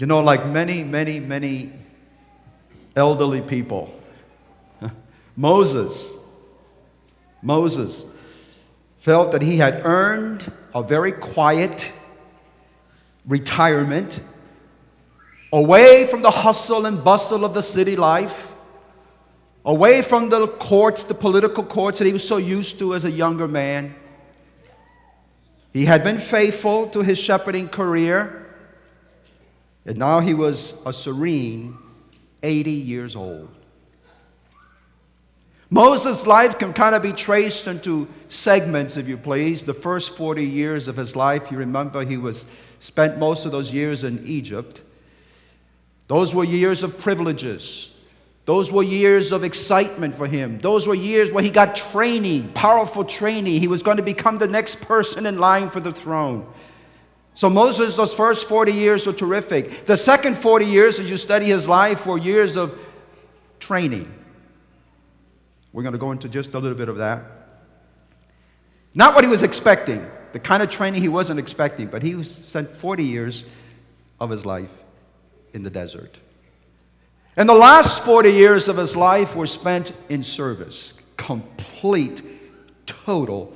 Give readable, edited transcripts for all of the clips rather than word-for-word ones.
You know, like many elderly people, Moses felt that he had earned a very quiet retirement away from the hustle and bustle of the city life, away from the courts, the political courts that he was so used to as a younger man. He had been faithful to his shepherding career, and now he was a serene 80 years old. Moses' life can kind of be traced into segments, if you please. The first 40 years of his life, you remember he spent most of those years in Egypt. Those were years of privileges. Those were years of excitement for him. Those were years where he got training, powerful training. He was going to become the next person in line for the throne. So Moses, those first 40 years were terrific. The second 40 years, as you study his life, were years of training. We're going to go into just a little bit of that. Not what he was expecting, the kind of training he wasn't expecting, but he spent 40 years of his life in the desert. And the last 40 years of his life were spent in service, complete, total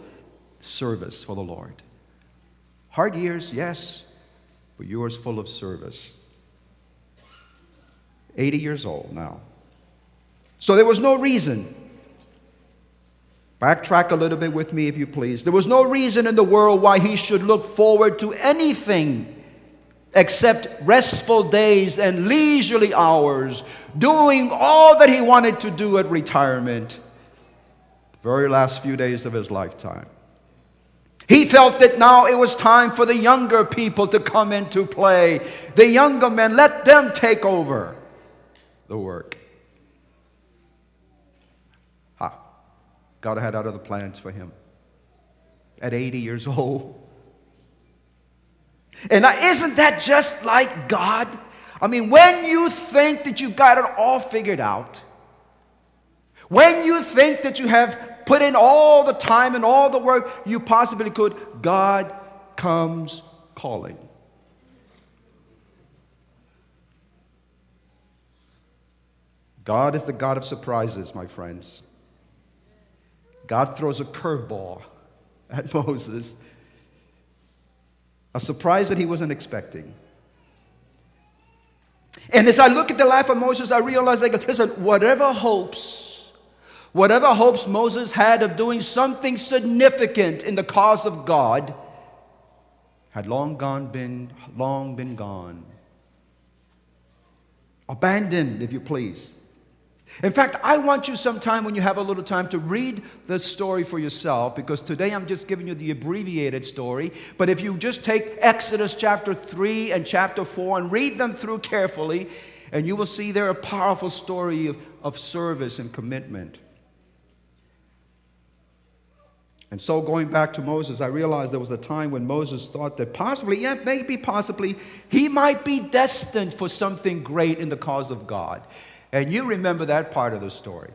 service for the Lord. Hard years, yes, but yours full of service. 80 years old now. So there was no reason. Backtrack a little bit with me, if you please. There was no reason in the world why he should look forward to anything except restful days and leisurely hours, doing all that he wanted to do at retirement, the very last few days of his lifetime. He felt that now it was time for the younger people to come into play. The younger men, let them take over the work. God had other plans for him at 80 years old. And now, isn't that just like God? I mean, when you think that you've got it all figured out, when you think that you have put in all the time and all the work you possibly could, God comes calling. God is the God of surprises, my friends. God throws a curveball at Moses, a surprise that he wasn't expecting. And as I look at the life of Moses, I realize, listen, whatever hopes Moses had of doing something significant in the cause of God had long been gone. Abandoned, if you please. In fact, I want you sometime when you have a little time to read the story for yourself, because today I'm just giving you the abbreviated story. But if you just take Exodus chapter 3 and chapter 4 and read them through carefully, and you will see they're a powerful story of service and commitment. And so going back to Moses, I realized there was a time when Moses thought that possibly, he might be destined for something great in the cause of God. And you remember that part of the story.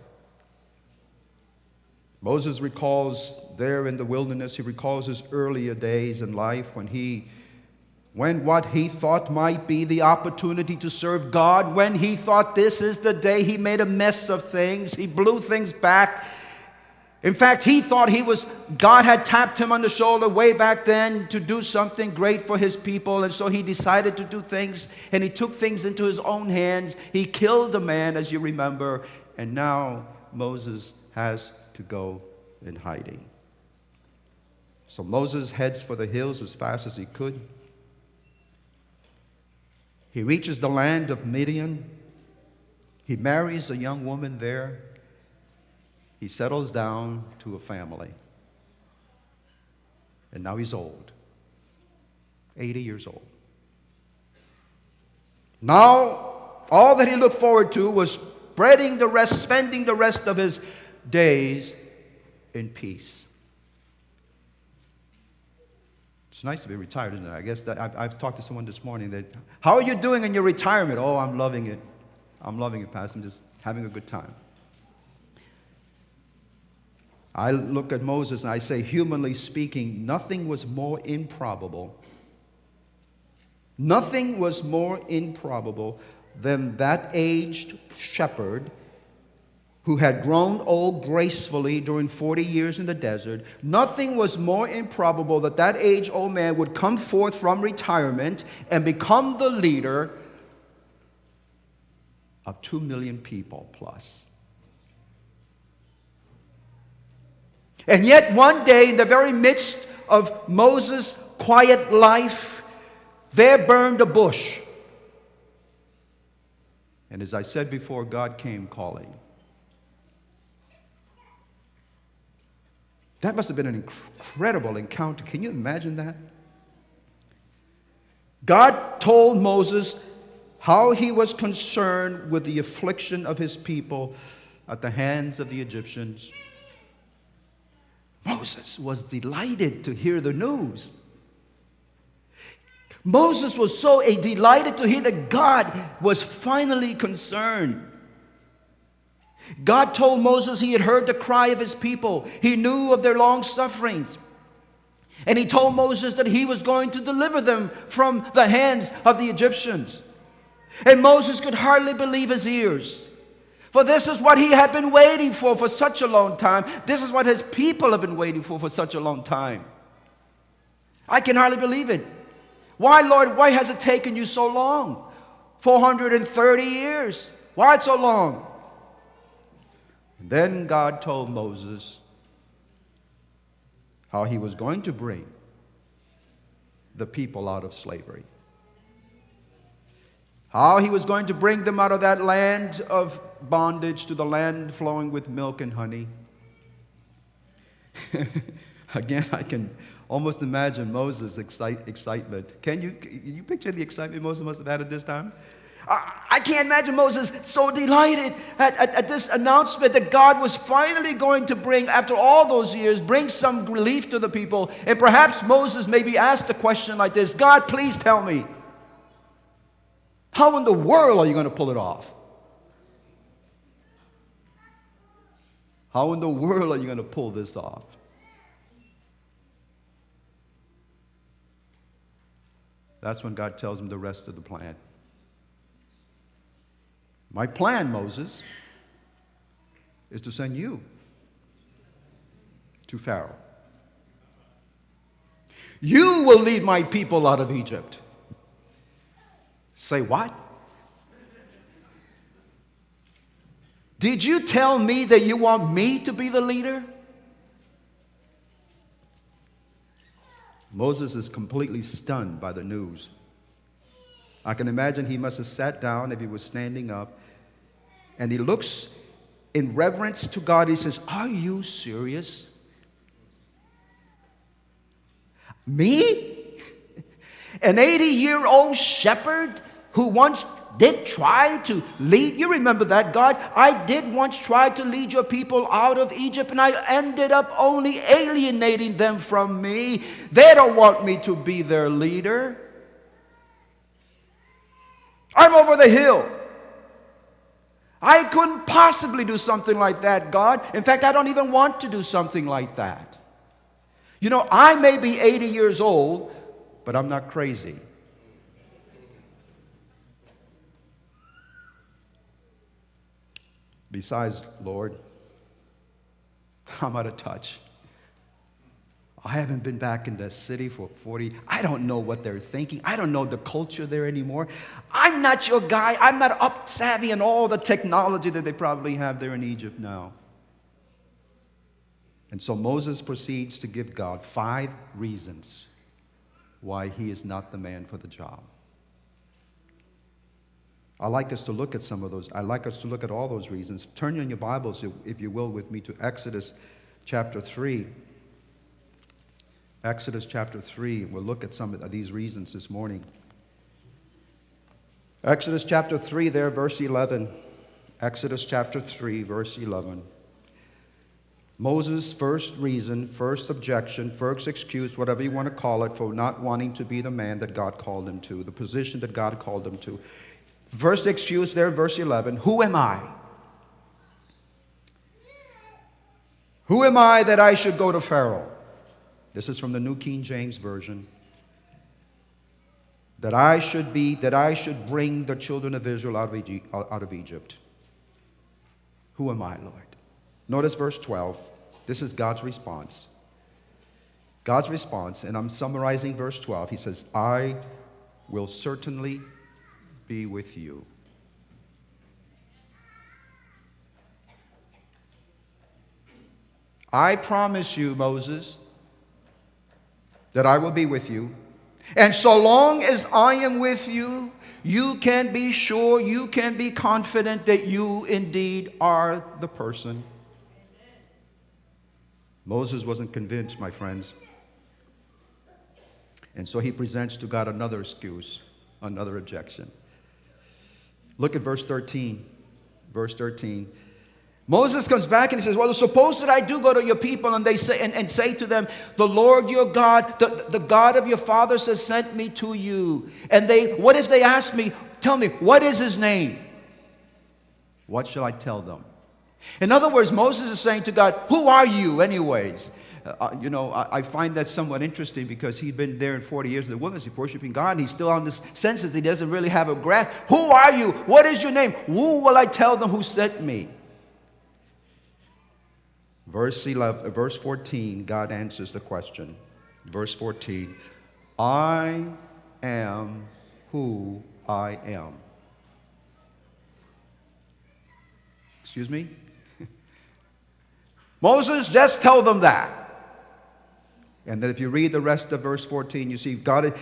Moses recalls there in the wilderness, he recalls his earlier days in life when what he thought might be the opportunity to serve God, when he thought this is the day, he made a mess of things, he blew things back. In fact, he thought God had tapped him on the shoulder way back then to do something great for his people. And so he decided to do things, and he took things into his own hands. He killed a man, as you remember, and now Moses has to go in hiding. So Moses heads for the hills as fast as he could. He reaches the land of Midian. He marries a young woman there. He settles down to a family. And now he's old. 80 years old. Now, all that he looked forward to was spending the rest of his days in peace. It's nice to be retired, isn't it? I guess that I've talked to someone this morning that, how are you doing in your retirement? Oh, I'm loving it. I'm loving it, Pastor. I'm just having a good time. I look at Moses and I say, humanly speaking, nothing was more improbable Nothing was more improbable than that aged shepherd who had grown old gracefully during 40 years in the desert. Nothing was more improbable that that age-old man would come forth from retirement and become the leader of 2 million people plus. And yet one day, in the very midst of Moses' quiet life, there burned a bush. And as I said before, God came calling. That must have been an incredible encounter. Can you imagine that? God told Moses how he was concerned with the affliction of his people at the hands of the Egyptians. Moses was delighted to hear the news. Moses was so delighted to hear that God was finally concerned. God told Moses he had heard the cry of his people. He knew of their long sufferings. And he told Moses that he was going to deliver them from the hands of the Egyptians. And Moses could hardly believe his ears. For this is what he had been waiting for such a long time. This is what his people have been waiting for such a long time. I can hardly believe it. Why, Lord, why has it taken you so long? 430 years. Why so long? And then God told Moses how he was going to bring the people out of slavery. How he was going to bring them out of that land of bondage to the land flowing with milk and honey. Again, I can almost imagine Moses' excitement. Can you picture the excitement Moses must have had at this time? I can't imagine Moses so delighted at this announcement that God was finally going to bring, after all those years, bring some relief to the people. And perhaps Moses maybe asked a question like this: God, please tell me, how in the world are you going to pull it off? How in the world are you going to pull this off? That's when God tells him the rest of the plan. My plan, Moses, is to send you to Pharaoh. You will lead my people out of Egypt. Say what? Did you tell me that you want me to be the leader? Moses is completely stunned by the news. I can imagine he must have sat down if he was standing up, and he looks in reverence to God. He says, "Are you serious? Me? An 80-year-old shepherd who once did try to lead, you remember that, God? I did once try to lead your people out of Egypt, and I ended up only alienating them from me. They don't want me to be their leader. I'm over the hill. I couldn't possibly do something like that, God. In fact, I don't even want to do something like that. You know, I may be 80 years old, but I'm not crazy." Besides, Lord, I'm out of touch. I haven't been back in the city for 40. I don't know what they're thinking. I don't know the culture there anymore. I'm not your guy. I'm not up savvy in all the technology that they probably have there in Egypt now. And so Moses proceeds to give God 5 reasons why he is not the man for the job. I'd like us to look at some of those. I'd like us to look at all those reasons. Turn in your Bibles, if you will, with me to Exodus chapter 3. Exodus chapter 3. We'll look at some of these reasons this morning. Exodus chapter 3 there, verse 11. Exodus chapter 3, verse 11. Moses' first reason, first objection, first excuse, whatever you want to call it, for not wanting to be the man that God called him to, the position that God called him to. First excuse there, verse 11. Who am I? Who am I that I should go to Pharaoh? This is from the New King James Version. that I should bring the children of Israel out of Egypt. Who am I, Lord? Notice verse 12. This is God's response. God's response, and I'm summarizing verse 12. He says, I will certainly be with you. I promise you, Moses, that I will be with you. And so long as I am with you, you can be sure, you can be confident that you indeed are the person. Moses wasn't convinced, my friends. And so he presents to God another excuse, another objection. Look at verse 13. Verse 13. Moses comes back and he says, well, suppose that I do go to your people and they say and say to them, the Lord your God, the God of your fathers has sent me to you. And what if they ask me, tell me, what is his name? What shall I tell them? In other words, Moses is saying to God, who are you anyways? I find that somewhat interesting because he'd been there in 40 years in the wilderness, worshiping God, and he's still on this senses. He doesn't really have a grasp. Who are you? What is your name? Who will I tell them who sent me? Verse 14, God answers the question. Verse 14, I am who I am. Excuse me? Moses, just tell them that. And then if you read the rest of verse 14, you see God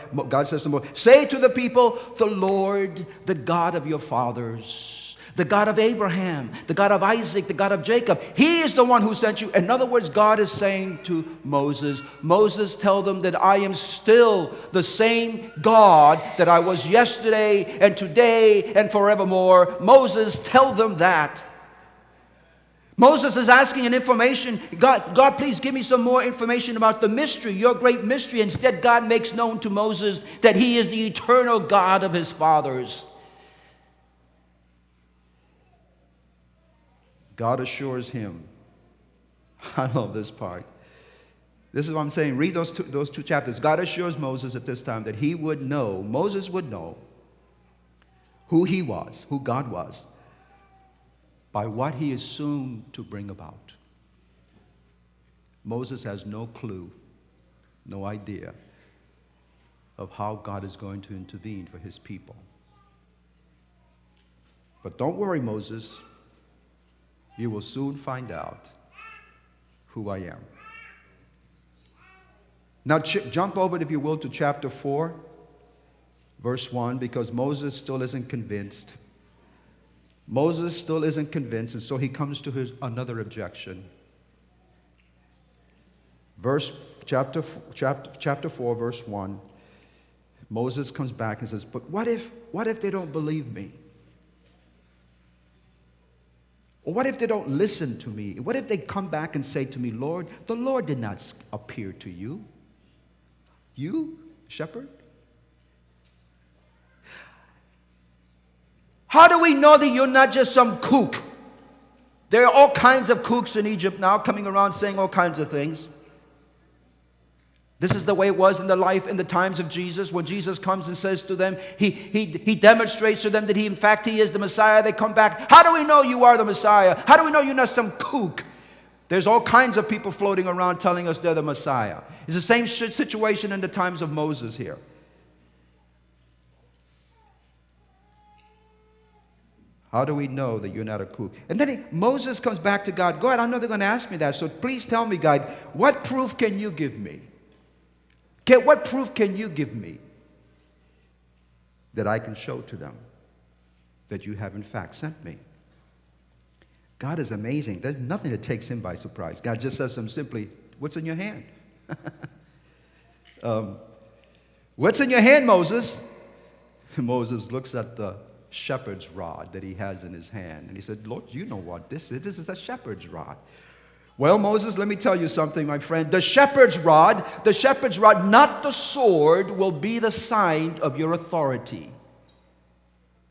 says to Moses, say to the people, the Lord, the God of your fathers, the God of Abraham, the God of Isaac, the God of Jacob, he is the one who sent you. In other words, God is saying to Moses, tell them that I am still the same God that I was yesterday and today and forevermore. Moses, tell them that. Moses is asking an information. God, please give me some more information about the mystery, your great mystery. Instead, God makes known to Moses that he is the eternal God of his fathers. God assures him. I love this part. This is what I'm saying. Read those two chapters. God assures Moses at this time that Moses would know who he was, who God was, by what he is soon to bring about. Moses has no clue, no idea of how God is going to intervene for his people. But don't worry, Moses. You will soon find out who I am. Now jump over, if you will, to chapter 4, verse 1, because Moses still isn't convinced. Moses still isn't convinced, and so he comes to another objection. Chapter 4, verse 1, Moses comes back and says, but what if they don't believe me? Or what if they don't listen to me? What if they come back and say to me, Lord, the Lord did not appear to you? You, shepherd? How do we know that you're not just some kook? There are all kinds of kooks in Egypt now coming around saying all kinds of things. This is the way it was in the times of Jesus. When Jesus comes and says to them, he demonstrates to them that he is the Messiah. They come back. How do we know you are the Messiah? How do we know you're not some kook? There's all kinds of people floating around telling us they're the Messiah. It's the same situation in the times of Moses here. How do we know that you're not a kook? And then Moses comes back to God. God, I know they're going to ask me that, so please tell me, God, what proof can you give me? What proof can you give me that I can show to them that you have in fact sent me? God is amazing. There's nothing that takes him by surprise. God just says to him simply, what's in your hand? What's in your hand, Moses? Moses looks at the shepherd's rod that he has in his hand. And he said, Lord, you know what this is. This is a shepherd's rod. Well, Moses, let me tell you something, my friend. The shepherd's rod, not the sword, will be the sign of your authority,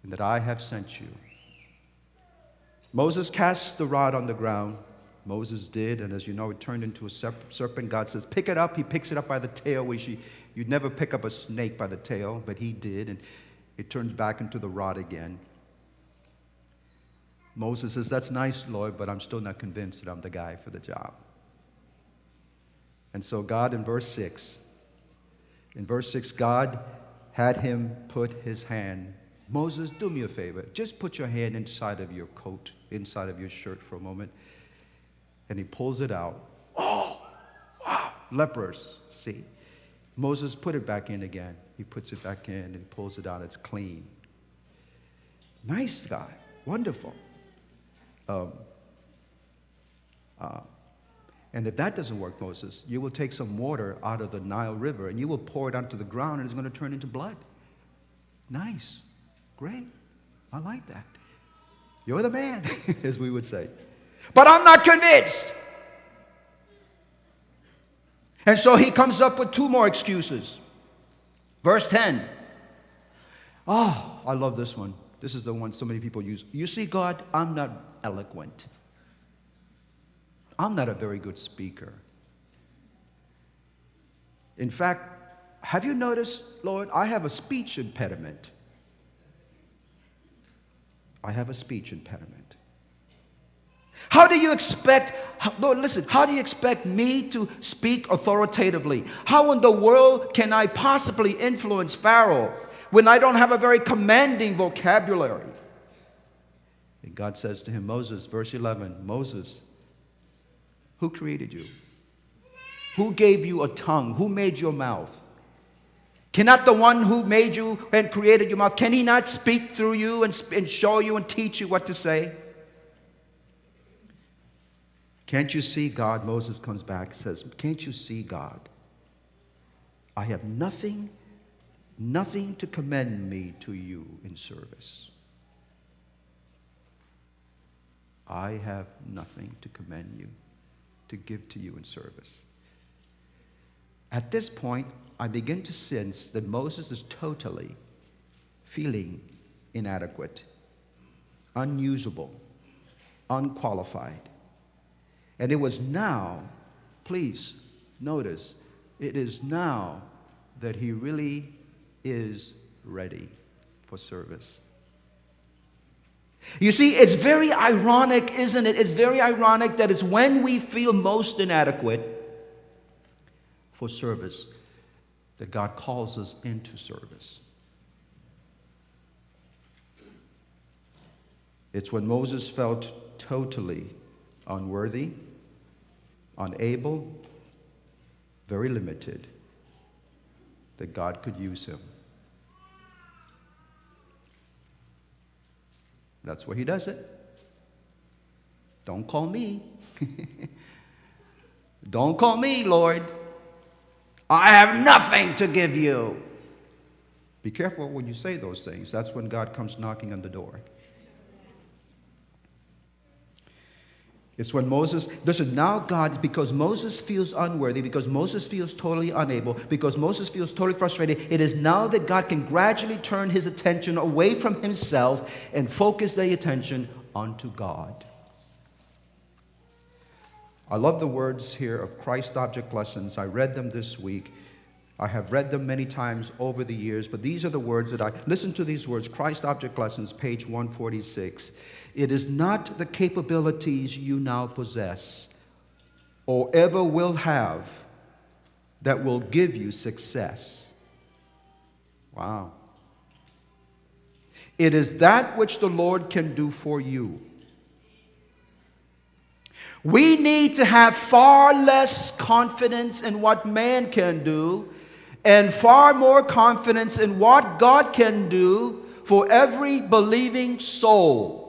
and that I have sent you. Moses casts the rod on the ground. Moses did, and as you know, it turned into a serpent. God says, pick it up. He picks it up by the tail, which you'd never pick up a snake by the tail, but he did, and it turns back into the rod again. Moses says, that's nice, Lord, but I'm still not convinced that I'm the guy for the job. And so God, in verse 6, God had him put his hand. Moses, do me a favor. Just put your hand inside of your coat, inside of your shirt for a moment. And he pulls it out. Oh, wow, lepers, see. Moses put it back in again. He puts it back in and pulls it out. It's clean. Nice guy. Wonderful. And if that doesn't work, Moses, you will take some water out of the Nile River and you will pour it onto the ground and it's going to turn into blood. Nice. Great. I like that. You're the man, as we would say. But I'm not convinced. And so he comes up with two more excuses. Verse 10. Oh, I love this one. This is the one so many people use. You see, God, I'm not eloquent. I'm not a very good speaker. In fact, have you noticed, Lord, I have a speech impediment. I have a speech impediment. How do you expect, Lord, listen, how do you expect me to speak authoritatively? How in the world can I possibly influence Pharaoh when I don't have a very commanding vocabulary? And God says to him, Moses, verse 11, Moses, who created you? Who gave you a tongue? Who made your mouth? Cannot the one who made you and created your mouth, can he not speak through you and show you and teach you what to say? Can't you see, God? Moses comes back and says, can't you see, God? I have nothing to commend me to you in service. I have nothing to commend you, to give to you in service. At this point, I begin to sense that Moses is totally feeling inadequate, unusable, unqualified. And it was now, please notice, it is now that he really is ready for service. You see, it's very ironic, isn't it? It's very ironic that it's when we feel most inadequate for service that God calls us into service. It's when Moses felt totally unworthy, unable, very limited, that God could use him. That's where he does it. Don't call me. Don't call me, Lord. I have nothing to give you. Be careful when you say those things. That's when God comes knocking on the door. It's when Moses, listen, now God, because Moses feels unworthy, because Moses feels totally unable, because Moses feels totally frustrated, it is now that God can gradually turn his attention away from himself and focus the attention onto God. I love the words here of Christ Object Lessons. I read them this week. I have read them many times over the years, but these are the words that listen to these words, Christ Object Lessons, page 146. It is not the capabilities you now possess or ever will have that will give you success. Wow. It is that which the Lord can do for you. We need to have far less confidence in what man can do and far more confidence in what God can do for every believing soul.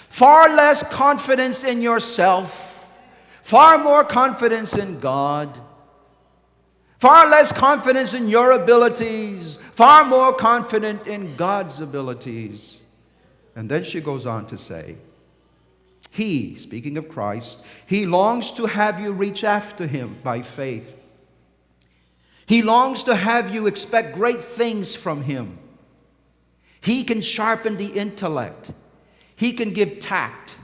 Far less confidence in yourself, far more confidence in God. Far less confidence in your abilities, far more confident in God's abilities. And then she goes on to say, He, speaking of Christ, He longs to have you reach after Him by faith. He longs to have you expect great things from Him. He can sharpen the intellect. He can give tact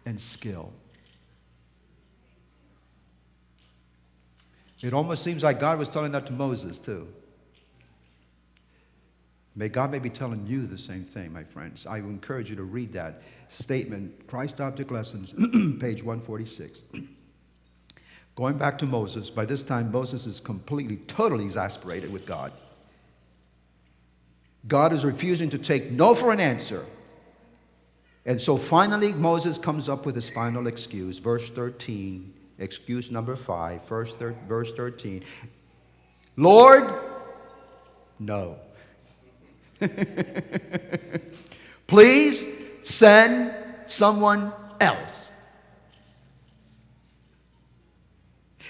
and skill. It almost seems like God was telling that to Moses, too. God may be telling you the same thing, my friends. I would encourage you to read that statement, Christ Object Lessons, page 146. Going back to Moses, by this time Moses is completely, totally exasperated with God. God is refusing to take no for an answer. And so finally Moses comes up with his final excuse, verse 13, excuse number 5, verse 13. Lord, no. Please send someone else.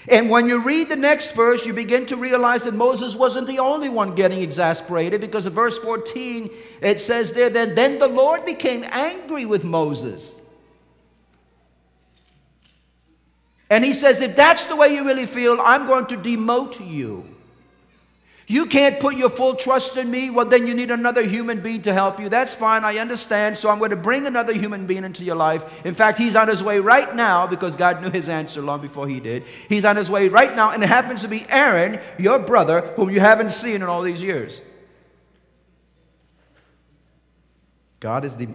And when you read the next verse, you begin to realize that Moses wasn't the only one getting exasperated, because in verse 14, it says there, then the Lord became angry with Moses. And he says, if that's the way you really feel, I'm going to demote you. You can't put your full trust in me. Well, then you need another human being to help you. That's fine. I understand. So I'm going to bring another human being into your life. In fact, he's on his way right now, because God knew his answer long before he did. He's on his way right now, and it happens to be Aaron, your brother, whom you haven't seen in all these years.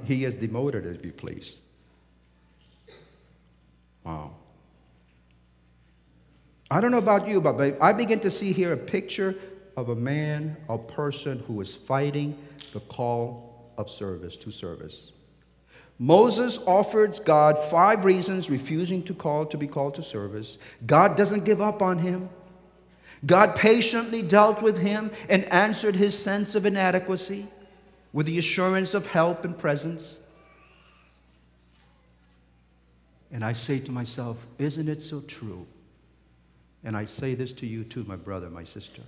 He has demoted, if you please. Wow. I don't know about you, but I begin to see here a picture of a man, a person who is fighting the call of service to service. Moses offers God 5 reasons refusing to be called to service. God doesn't give up on him. God patiently dealt with him and answered his sense of inadequacy with the assurance of help and presence. And I say to myself, isn't it so true? And I say this to you too, my brother, my sister.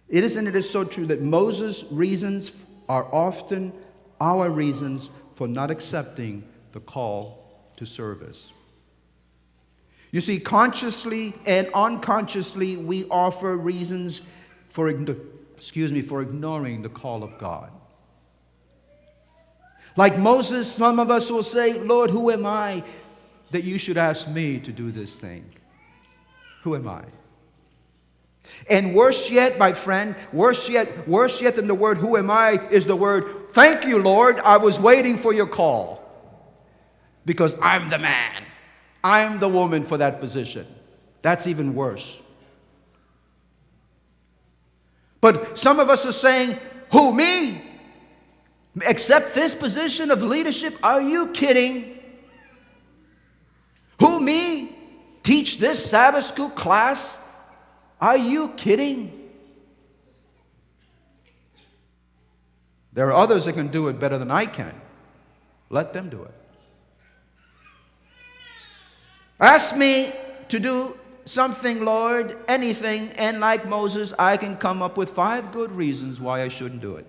It is so true that Moses' reasons are often our reasons for not accepting the call to service. You see, consciously and unconsciously, we offer reasons for ignoring the call of God. Like Moses, some of us will say, Lord, who am I that you should ask me to do this thing? Who am I? And worse yet, my friend, worse yet than the word who am I is the word, thank you, Lord, I was waiting for your call. Because I'm the man. I'm the woman for that position. That's even worse. But some of us are saying, who, me? Accept this position of leadership? Are you kidding? Who, me? Teach this Sabbath school class? Are you kidding? There are others that can do it better than I can. Let them do it. Ask me to do something, Lord, anything, and like Moses, I can come up with 5 good reasons why I shouldn't do it.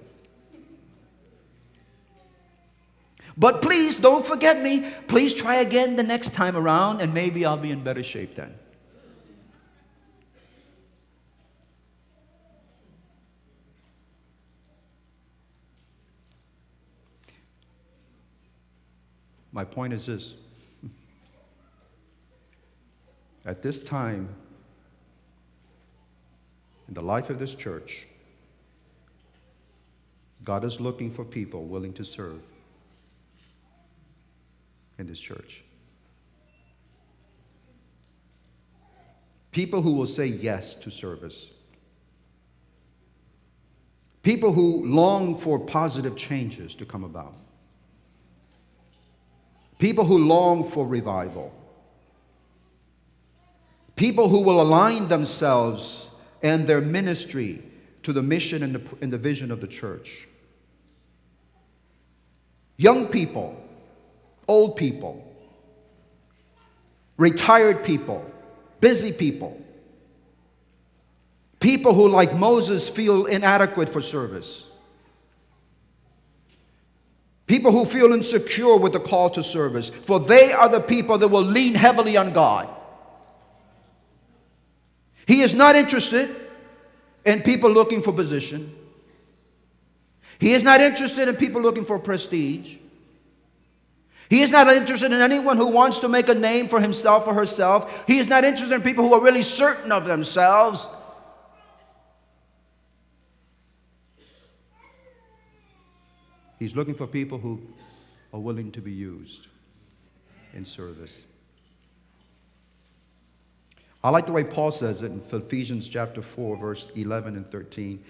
But please don't forget me. Please try again the next time around, and maybe I'll be in better shape then. My point is this. At this time, in the life of this church, God is looking for people willing to serve in this church. People who will say yes to service. People who long for positive changes to come about. People who long for revival. People who will align themselves and their ministry to the mission and the vision of the church. Young people, old people, retired people, busy people. People who, like Moses, feel inadequate for service. People who feel insecure with the call to service, for they are the people that will lean heavily on God. He is not interested in people looking for position. He is not interested in people looking for prestige. He is not interested in anyone who wants to make a name for himself or herself. He is not interested in people who are really certain of themselves. He's looking for people who are willing to be used in service. I like the way Paul says it in Ephesians chapter 4, verse 11 and 13.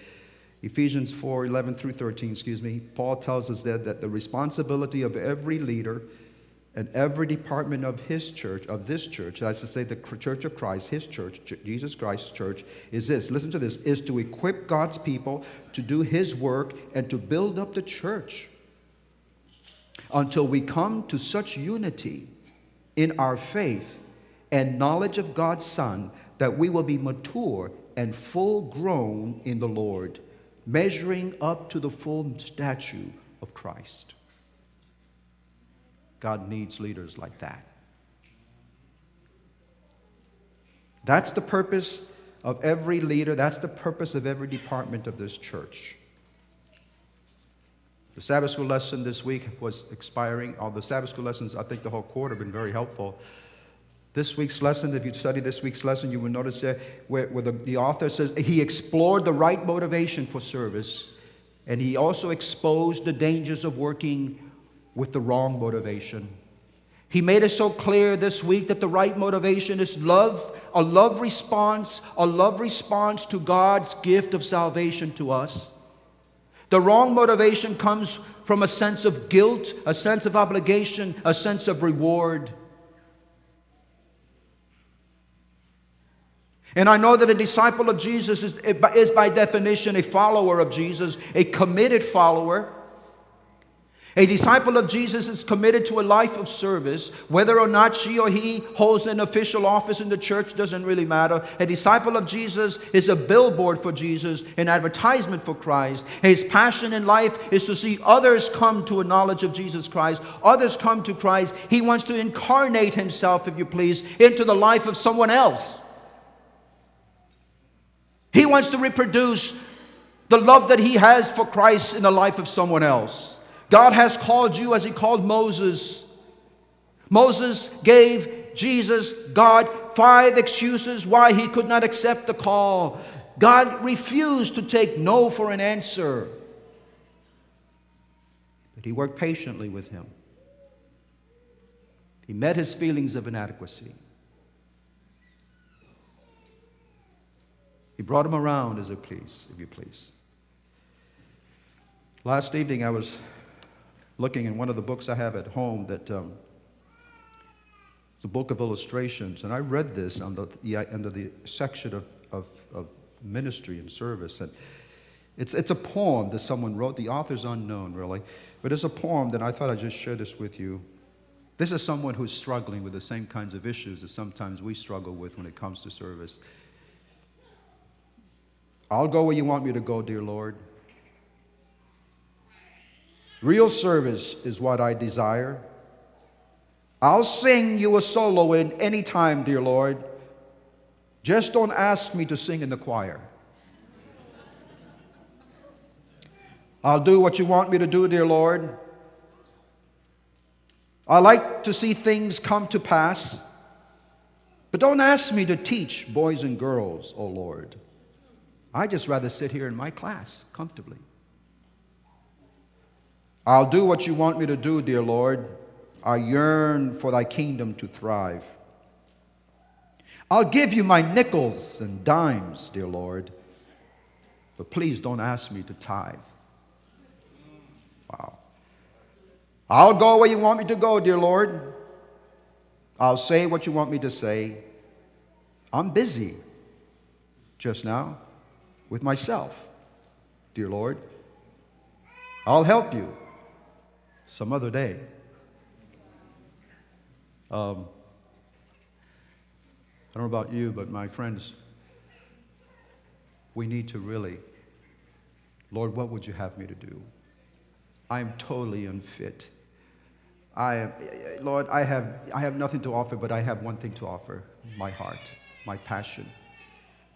Ephesians 4, 11 through 13, Paul tells us there that the responsibility of every leader and every department of his church, of this church, that's to say the church of Christ, his church, Jesus Christ's church, is this, listen to this, is to equip God's people to do his work and to build up the church until we come to such unity in our faith and knowledge of God's Son that we will be mature and full grown in the Lord, measuring up to the full stature of Christ. God needs leaders like that. That's the purpose of every leader. That's the purpose of every department of this church. The Sabbath school lesson this week was expiring. All the Sabbath school lessons, I think the whole quarter, have been very helpful. This week's lesson, if you study this week's lesson, you will notice there where the author says he explored the right motivation for service, and he also exposed the dangers of working with the wrong motivation. He made it so clear this week that the right motivation is love, a love response to God's gift of salvation to us. The wrong motivation comes from a sense of guilt, a sense of obligation, a sense of reward. And I know that a disciple of Jesus is by definition a follower of Jesus, a committed follower. A disciple of Jesus is committed to a life of service. Whether or not she or he holds an official office in the church doesn't really matter. A disciple of Jesus is a billboard for Jesus, an advertisement for Christ. His passion in life is to see others come to a knowledge of Jesus Christ, others come to Christ. He wants to incarnate himself, if you please, into the life of someone else. He wants to reproduce the love that he has for Christ in the life of someone else. God has called you as he called Moses. Moses gave Jesus, God, 5 excuses why he could not accept the call. God refused to take no for an answer. But he worked patiently with him. He met his feelings of inadequacy. He brought him around, if you please. Last evening I was looking in one of the books I have at home that it's a book of illustrations, and I read this under the section of ministry and service. And it's a poem that someone wrote. The author's unknown, really, but it's a poem that I thought I'd just share this with you. This is someone who's struggling with the same kinds of issues that sometimes we struggle with when it comes to service. I'll go where you want me to go, dear Lord. Real service is what I desire. I'll sing you a solo in any time, dear Lord. Just don't ask me to sing in the choir. I'll do what you want me to do, dear Lord. I like to see things come to pass. But don't ask me to teach boys and girls, oh Lord. I just rather sit here in my class comfortably. I'll do what you want me to do, dear Lord. I yearn for thy kingdom to thrive. I'll give you my nickels and dimes, dear Lord, but please don't ask me to tithe. Wow. I'll go where you want me to go, dear Lord. I'll say what you want me to say. I'm busy just now with myself, dear Lord. I'll help you some other day. I don't know about you, but my friends, we need to really, Lord, what would you have me to do? I am totally unfit. Lord, I have nothing to offer, but I have one thing to offer: my heart, my passion.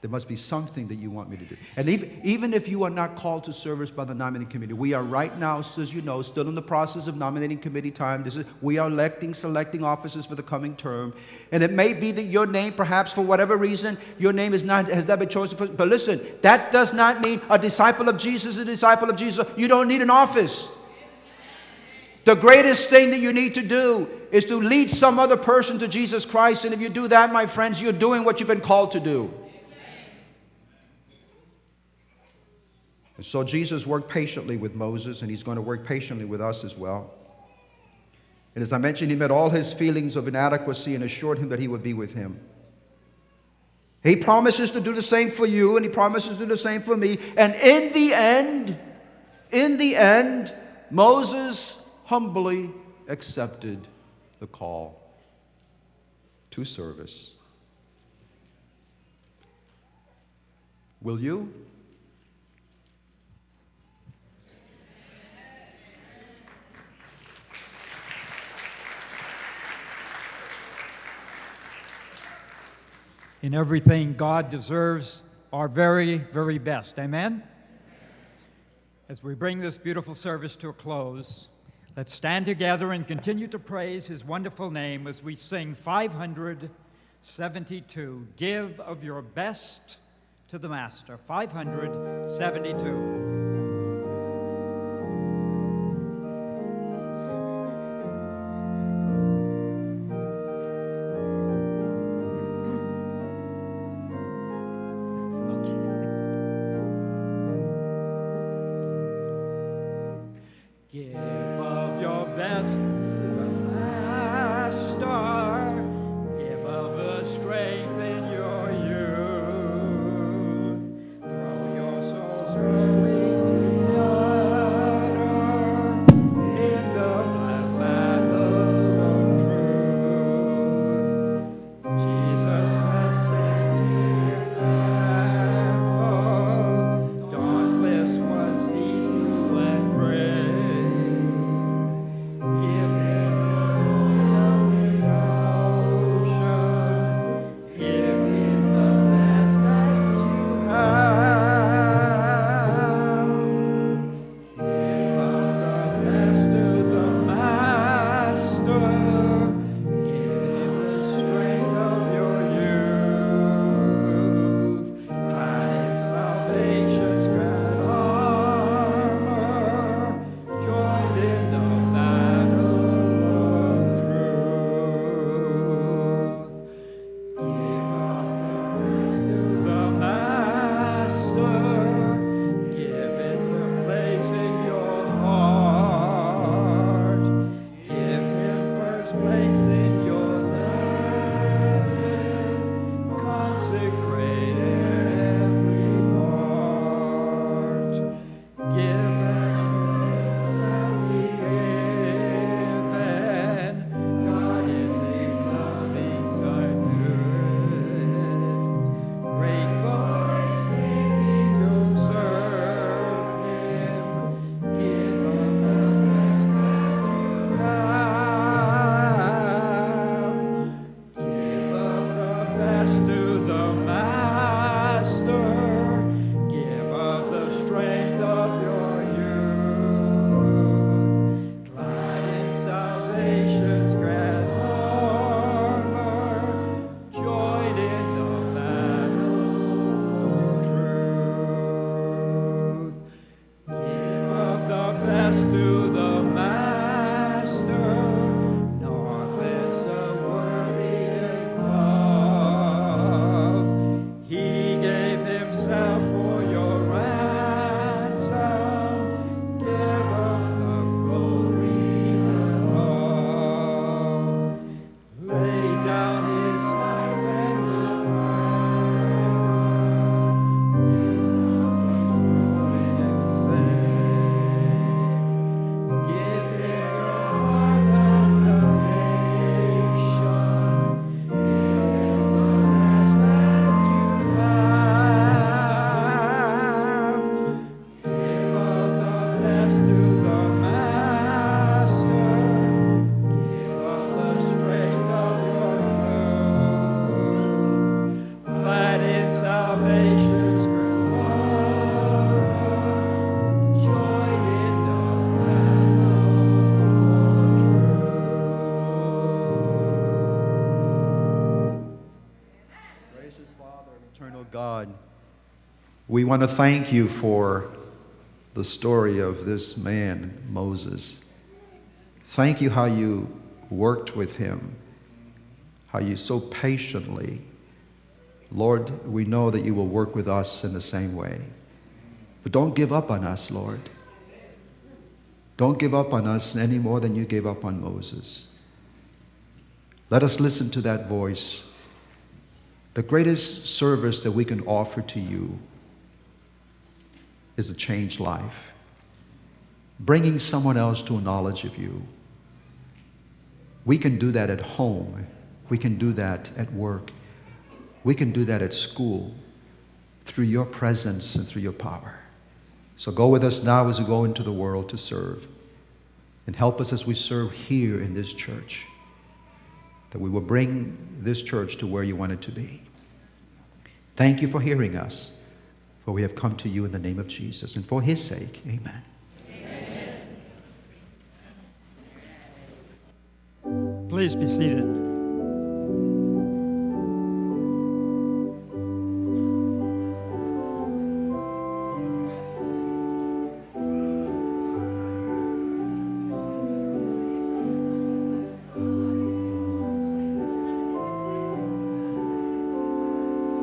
There must be something that you want me to do. And even if you are not called to service by the nominating committee, we are right now, as you know, still in the process of nominating committee time. We are selecting officers for the coming term. And it may be that your name, perhaps for whatever reason, your name has not been chosen for. But listen, that does not mean a disciple of Jesus is a disciple of Jesus. You don't need an office. The greatest thing that you need to do is to lead some other person to Jesus Christ. And if you do that, my friends, you're doing what you've been called to do. And so Jesus worked patiently with Moses, and he's going to work patiently with us as well. And as I mentioned, he met all his feelings of inadequacy and assured him that he would be with him. He promises to do the same for you, and he promises to do the same for me. And in the end, Moses humbly accepted the call to service. Will you? In everything, God deserves our very, very best. Amen? As we bring this beautiful service to a close, let's stand together and continue to praise his wonderful name as we sing 572, Give of Your Best to the Master. 572. Give We want to thank you for the story of this man, Moses. Thank you how you worked with him, how you so patiently. Lord, we know that you will work with us in the same way. But don't give up on us, Lord. Don't give up on us any more than you gave up on Moses. Let us listen to that voice. The greatest service that we can offer to you is a changed life. Bringing someone else to a knowledge of you. We can do that at home. We can do that at work. We can do that at school through your presence and through your power. So go with us now as we go into the world to serve. And help us as we serve here in this church, that we will bring this church to where you want it to be. Thank you for hearing us, for we have come to you in the name of Jesus. And for his sake, amen. Please be seated.